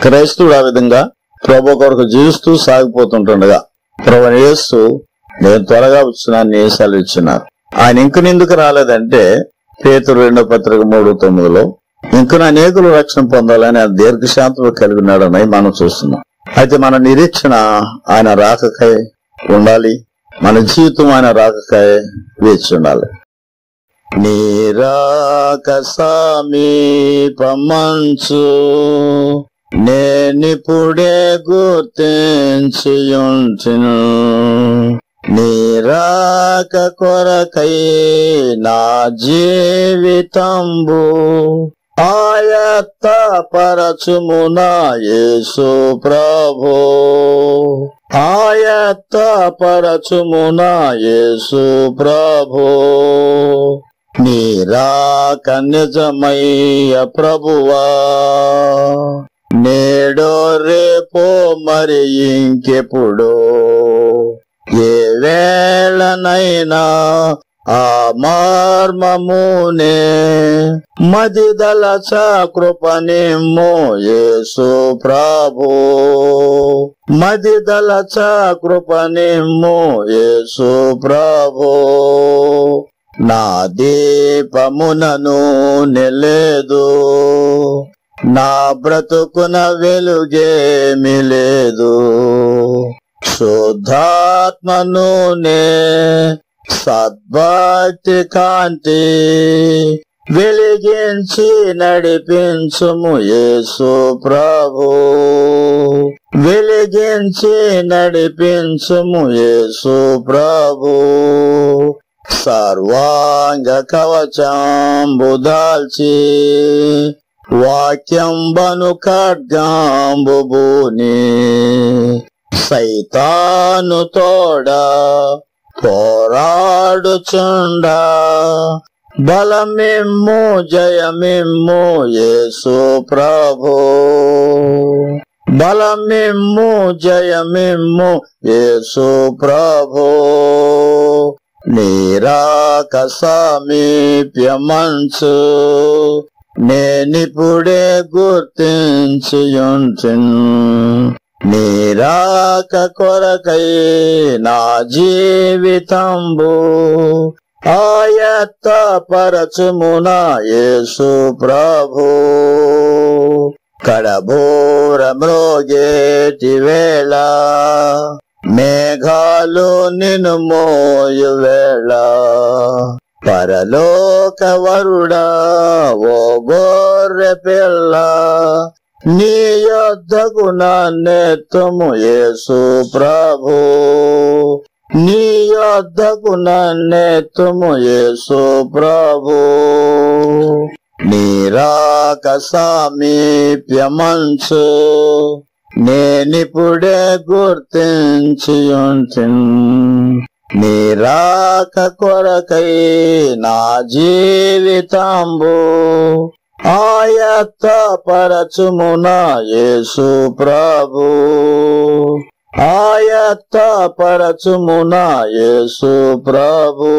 క్రైస్తవుడు ఆ విధంగా ప్రభు కొరకు జీవిస్తూ సాగిపోతుంటుండగా ప్రభువైన యేసు నేను త్వరగా వచ్చున్నాను సెలవిచ్చున్నారు. ఆయన ఇంకనెందుకు రాలేదంటే పేతురు 2వ పత్రిక 3:9 ఇంకను అనేకులు రక్షణ పొందాలని ఆయన దీర్ఘశాంతం కలిగి ఉన్నాడని మనం చూస్తున్నాం. అయితే మన నిరీక్షణ ఆయన రాకకై ఉండాలి. మన జీవితం ఆయన రాకకై వేచి ఉండాలి. నీ రాక సమీపమంచు నేనిప్పుడే గుర్తించియుంటిను. నీ రాక కొరకై నా జీవితంబు ఆయత్త పరచుము నా యేసు ప్రభు. ఆయత్త పరచుము నా యేసు ప్రభు. నీ రాక నిజమయ్య ప్రభువా, నేడో రేపో మరి ఇంకెప్పుడు, ఏ వేళనైనా ఆ మార్మమునే మదిదలచ కృపనిమ్ము యేసు ప్రభు. మదిదలచ కృపనిమ్ము యేసు ప్రభు. నా దీపమునను నెలేదు, నా బ్రతుకున వెలుగేమి లేదు. శుద్ధాత్మను నే సద్భక్తి కాంతి వెలిగించి నడిపించుము యేసు ప్రభు. వెలిగించి నడిపించుము యేసు ప్రభు. సర్వాంగ కవచంబు దాల్చి వాక్యంబను ఖడ్గంబు బూని సైతాను తోడా పోరాడుచుండా బలమిమ్ము జయమిమ్ము యేసు ప్రభు. బలమిమ్ము జయమిమ్ము యేసు ప్రభు. నీ రాక సమీప్యమంచు నేనిప్పుడే గుర్తించియుంటిను. నీ రాక కొరకై నా జీవితంబు ఆయత్త పరచుము నా యేసు ప్రభు. కడబోర మ్రోగేటి వేళ మేఘాలు నిన్ను మోయు వేళ, పరలోక వరుడా ఓ గొర్రె పిల్ల, నీ యొద్దకు నన్నెత్తుము యేసు ప్రభు. నీ యొద్దకు నన్నెత్తుము యేసు ప్రభు. నీ రాక సమీప్యమంచు నేనిప్పుడే గుర్తించియుంటిను. నీ రాక కొరకై నా జీవితంబు ఆయత్త పరచుము నా యేసు ప్రభు. ఆయత్త పరచుము నా యేసు ప్రభు.